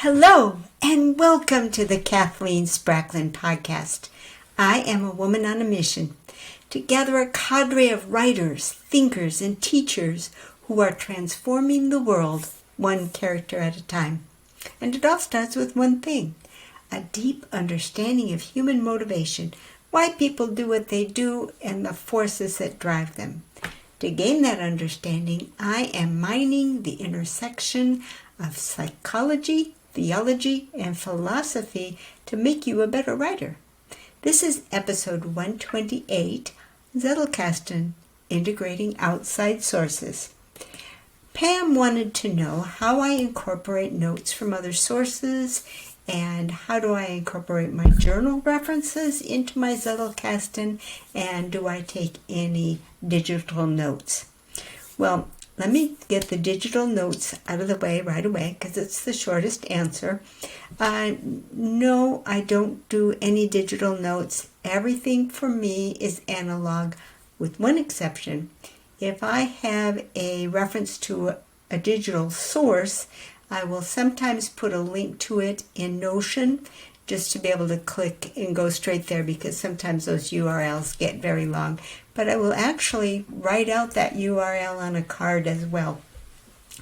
Hello, and welcome to the Kathleen Spracklin podcast. I am a woman on a mission to gather a cadre of writers, thinkers, and teachers who are transforming the world one character at a time. And it all starts with one thing: a deep understanding of human motivation, why people do what they do, and the forces that drive them. To gain that understanding, I am mining the intersection of psychology, theology, and philosophy to make you a better writer. This is episode 128, Zettelkasten, Integrating Outside Sources. Pam wanted to know how I incorporate notes from other sources and how do I incorporate my journal references into my Zettelkasten, and do I take any digital notes? Well, let me get the digital notes out of the way right away because it's the shortest answer. No, I don't do any digital notes. Everything for me is analog, with one exception. If I have a reference to a digital source, I will sometimes put a link to it in Notion just to be able to click and go straight there, because sometimes those URLs get very long. But I will actually write out that URL on a card as well.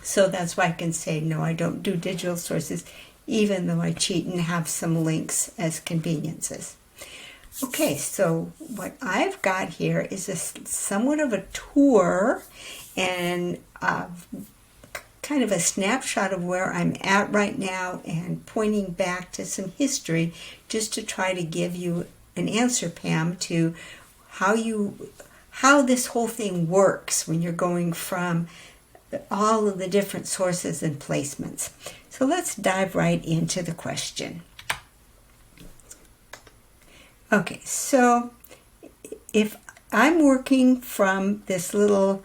So that's why I can say, no, I don't do digital sources, even though I cheat and have some links as conveniences. Okay, so what I've got here is somewhat of a tour and kind of a snapshot of where I'm at right now and pointing back to some history just to try to give you an answer, Pam, to how this whole thing works when you're going from all of the different sources and placements. So let's dive right into the question. Okay, so if I'm working from this little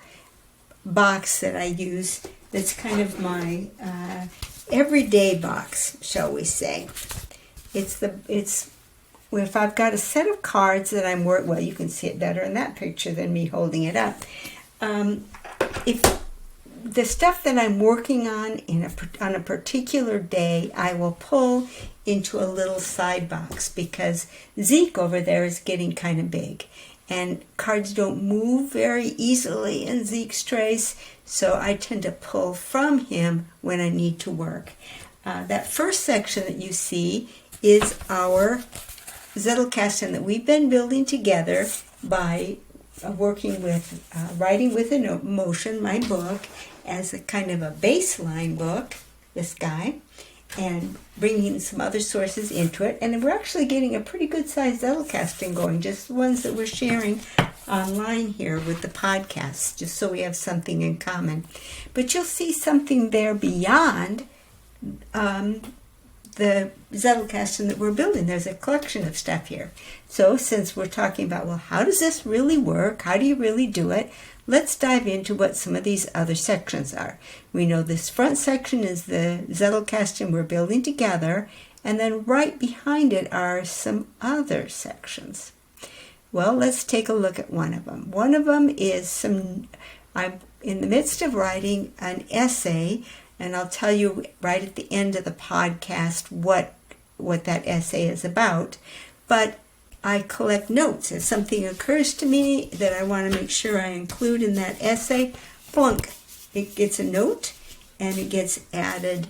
box that I use, that's kind of my everyday box, shall we say. It's if I've got a set of cards that I'm working, well, you can see it better in that picture than me holding it up. If the stuff that I'm working on on a particular day, I will pull into a little side box because Zeke over there is getting kind of big. And cards don't move very easily in Zeke's trace, so I tend to pull from him when I need to work. That first section that you see is our Zettelkasten that we've been building together by working with Writing with Emotion, my book, as a kind of a baseline book, this guy, and bringing some other sources into it. And we're actually getting a pretty good sized Zettelkasten going, just the ones that we're sharing online here with the podcast, just so we have something in common. But you'll see something there beyond the Zettelkasten that we're building. There's a collection of stuff here. So since we're talking about, well, how does this really work? How do you really do it? Let's dive into what some of these other sections are. We know this front section is the Zettelkasten we're building together, and then right behind it are some other sections. Well, let's take a look at one of them. One of them is I'm in the midst of writing an essay, and I'll tell you right at the end of the podcast what that essay is about. But I collect notes. If something occurs to me that I want to make sure I include in that essay, plunk, it gets a note and it gets added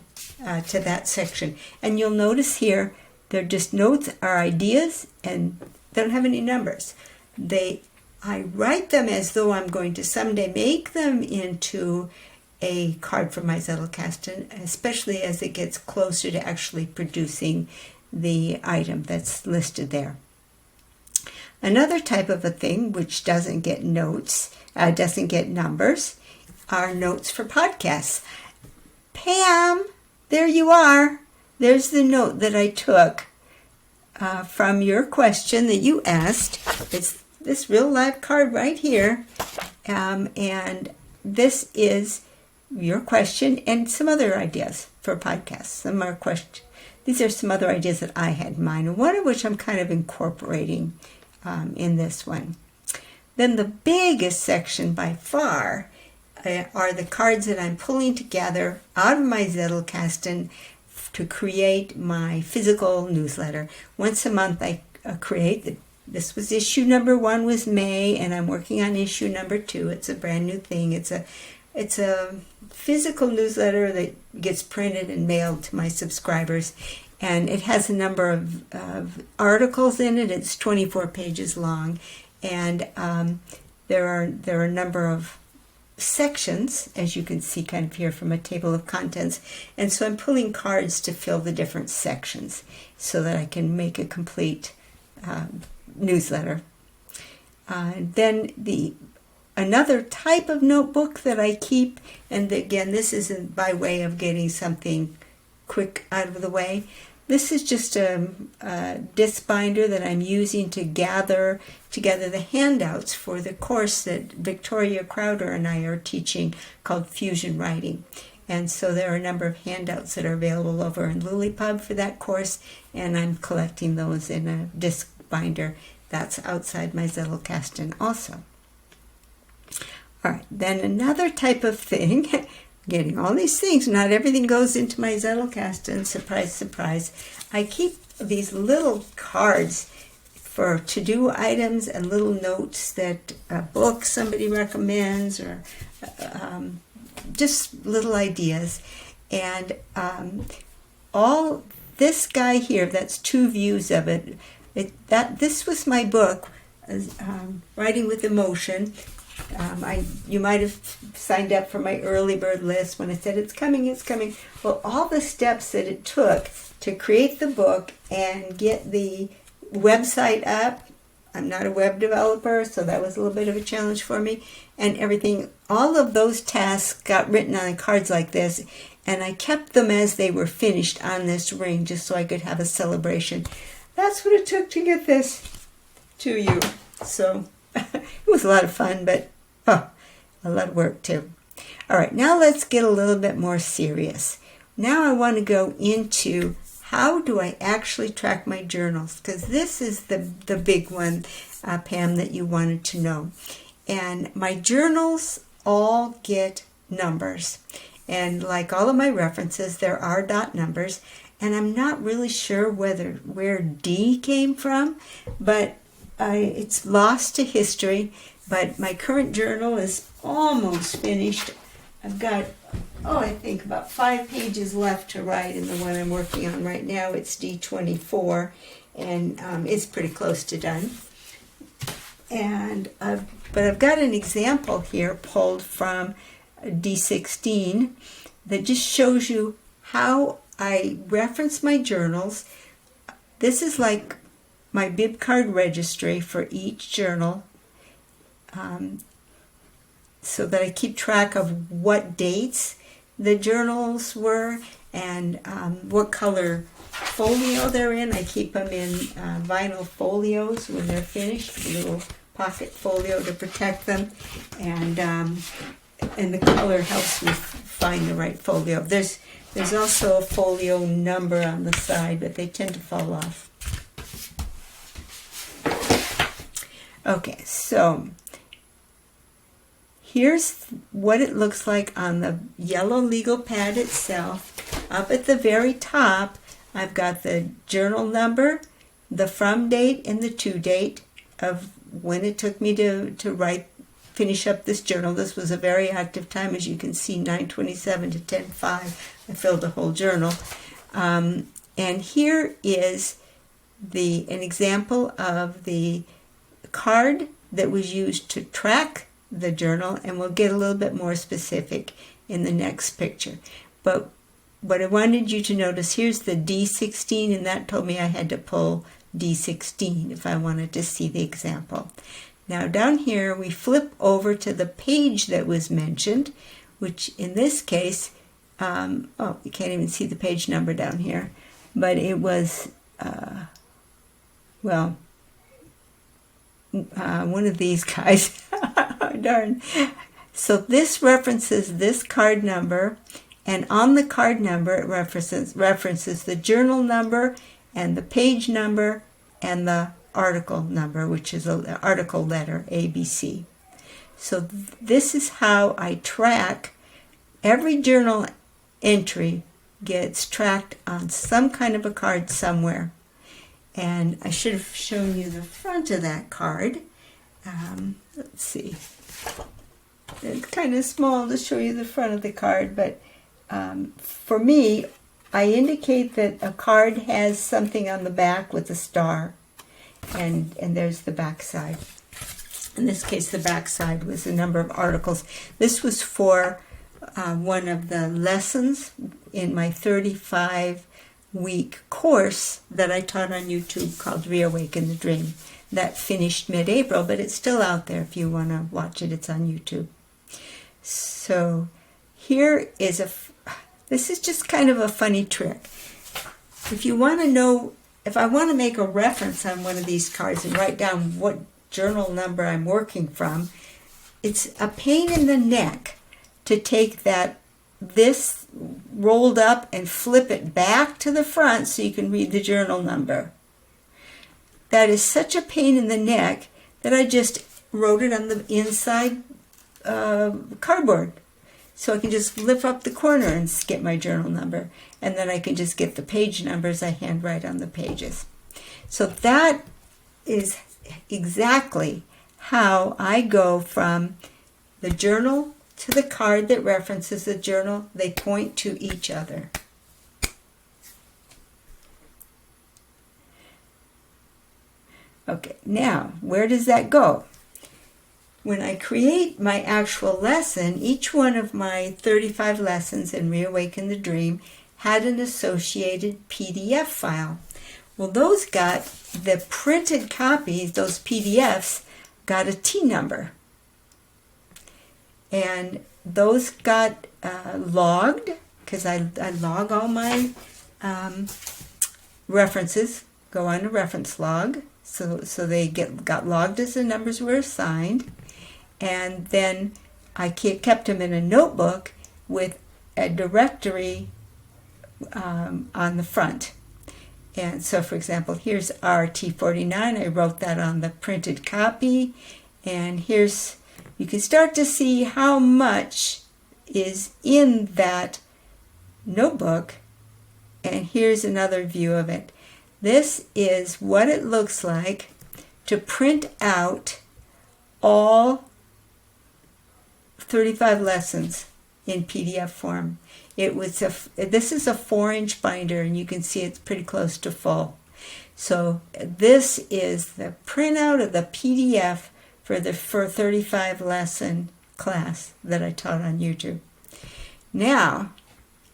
to that section. And you'll notice here, they're just notes, are ideas, and they don't have any numbers. I write them as though I'm going to someday make them into a card for my Zettelkasten, especially as it gets closer to actually producing the item that's listed there. Another type of a thing which doesn't get notes, doesn't get numbers, are notes for podcasts. Pam, there you are. There's the note that I took from your question that you asked. It's this real live card right here. And this is your question and some other ideas for podcasts. These are some other ideas that I had in mind, one of which I'm kind of incorporating in this one. Then the biggest section by far are the cards that I'm pulling together out of my Zettelkasten to create my physical newsletter. Once a month I create. This was issue number 1 was May, and I'm working on issue number 2. It's a brand new thing. It's a physical newsletter that gets printed and mailed to my subscribers, and it has a number of articles in it. It's 24 pages long, and there are a number of sections, as you can see kind of here from a table of contents, and so I'm pulling cards to fill the different sections so that I can make a complete newsletter. Then another type of notebook that I keep, and again this isn't by way of getting something quick out of the way. This is just a disc binder that I'm using to gather together the handouts for the course that Victoria Crowder and I are teaching called Fusion Writing. And so there are a number of handouts that are available over in LuliPub for that course, and I'm collecting those in a disc binder that's outside my Zettelkasten also. All right, then another type of thing, getting all these things, not everything goes into my Zettelkasten, surprise, surprise. I keep these little cards for to-do items and little notes that a book somebody recommends, or just little ideas. And all this guy here, that's 2 views of it. This was my book, Writing with Emotion. You might have signed up for my early bird list when I said it's coming, it's coming. Well, all the steps that it took to create the book and get the website up. I'm not a web developer, so that was a little bit of a challenge for me. And everything, all of those tasks got written on cards like this, and I kept them as they were finished on this ring just so I could have a celebration. That's what it took to get this to you. So it was a lot of fun, but a lot of work too. All right, now let's get a little bit more serious. Now I want to go into how do I actually track my journals, because this is the big one, Pam, that you wanted to know. And my journals all get numbers. And like all of my references, there are dot numbers. And I'm not really sure where D came from, but it's lost to history. But my current journal is almost finished. I've got, I think about 5 pages left to write in the one I'm working on right now. It's D24, and it's pretty close to done. And but I've got an example here pulled from D16 that just shows you how I reference my journals. This is like my bib card registry for each journal, so that I keep track of what dates the journals were and what color folio they're in. I keep them in vinyl folios when they're finished, a little pocket folio to protect them, and the color helps me find the right folio. There's also a folio number on the side, but they tend to fall off. Okay, so here's what it looks like on the yellow legal pad itself. Up at the very top, I've got the journal number, the from date, and the to date of when it took me to finish up this journal. This was a very active time, as you can see, 9:27 to 10:05. I filled the whole journal. And here is an example of the card that was used to track the journal, and we'll get a little bit more specific in the next picture. But what I wanted you to notice, here's the D16, and that told me I had to pull D16 if I wanted to see the example. Now down here we flip over to the page that was mentioned, which in this case, you can't even see the page number down here, but it was, one of these guys. Darn. So this references this card number, and on the card number it references the journal number and the page number and the article number, which is an article letter, ABC. So this is how I track every journal entry gets tracked on some kind of a card somewhere. And I should have shown you the front of that card. Let's see. It's kind of small to show you the front of the card, but for me, I indicate that a card has something on the back with a star, and there's the back side. In this case, the back side was the number of articles. This was for one of the lessons in my 35-week course that I taught on YouTube called Reawaken the Dream. That finished mid-April, but it's still out there if you want to watch it. It's on YouTube. So here is this is just kind of a funny trick. If you want to know, if I want to make a reference on one of these cards and write down what journal number I'm working from, it's a pain in the neck to take this rolled up and flip it back to the front so you can read the journal number. That is such a pain in the neck that I just wrote it on the inside cardboard. So I can just lift up the corner and get my journal number. And then I can just get the page numbers I handwrite on the pages. So that is exactly how I go from the journal to the card that references the journal. They point to each other. Okay, now, where does that go? When I create my actual lesson, each one of my 35 lessons in Reawaken the Dream had an associated PDF file. Well, those got, the printed copies, those PDFs, got a T number. And those got logged, because I log all my references, go on a reference log. So they got logged as the numbers were assigned. And then I kept them in a notebook with a directory on the front. And so, for example, here's RT49. I wrote that on the printed copy. And here's, you can start to see how much is in that notebook. And here's another view of it. This is what it looks like to print out all 35 lessons in PDF form. This is a 4-inch binder, and you can see it's pretty close to full. So this is the printout of the PDF for 35 lesson class that I taught on YouTube. Now,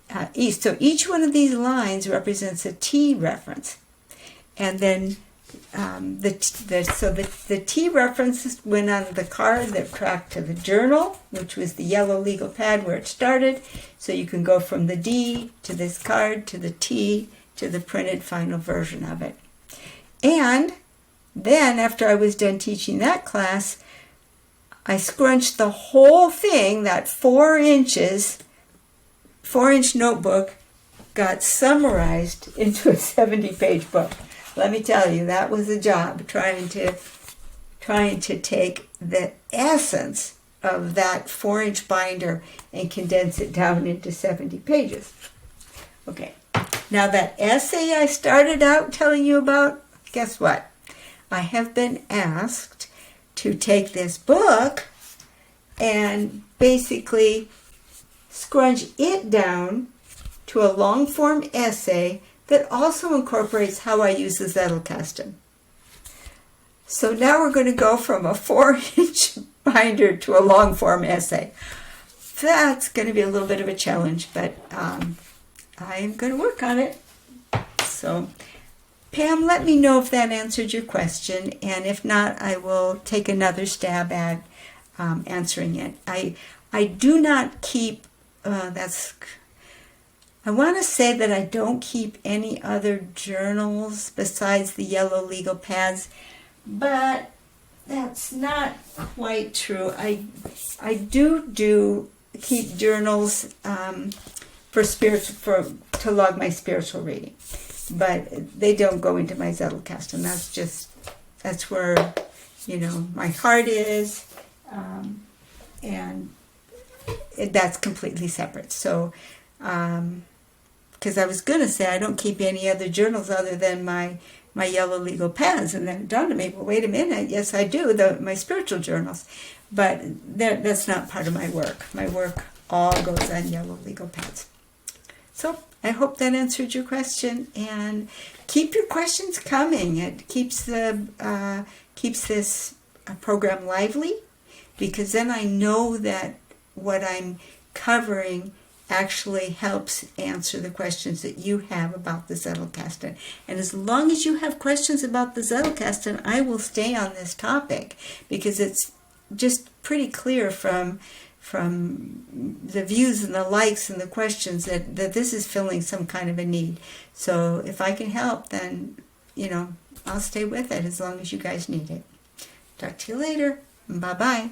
so each one of these lines represents a T reference. And then the T references went on the card that tracked to the journal, which was the yellow legal pad where it started. So you can go from the D to this card to the T to the printed final version of it. And then after I was done teaching that class, I scrunched the whole thing, that 4-inch notebook, got summarized into a 70-page book. Let me tell you, that was a job, trying to take the essence of that 4-inch binder and condense it down into 70 pages. Okay, now that essay I started out telling you about, guess what? I have been asked to take this book and basically scrunch it down to a long-form essay that also incorporates how I use the Zettelkasten. So now we're going to go from a 4-inch binder to a long-form essay. That's going to be a little bit of a challenge, but I'm going to work on it. So, Pam, let me know if that answered your question, and if not, I will take another stab at answering it. I do not keep, I want to say that I don't keep any other journals besides the yellow legal pads, but that's not quite true. I do keep journals to log my spiritual reading, but they don't go into my Zettelkasten. That's where my heart is, and that's completely separate. So. because I was going to say I don't keep any other journals other than my yellow legal pads, and then it dawned on me, well, wait a minute, yes I do, my spiritual journals, but that's not part of my work. My work all goes on yellow legal pads. So I hope that answered your question, and keep your questions coming. It keeps this program lively, because then I know that what I'm covering actually helps answer the questions that you have about the Zettelkasten. And as long as you have questions about the Zettelkasten, I will stay on this topic, because it's just pretty clear from the views and the likes and the questions that this is filling some kind of a need. So if I can help, then, I'll stay with it as long as you guys need it. Talk to you later. Bye-bye.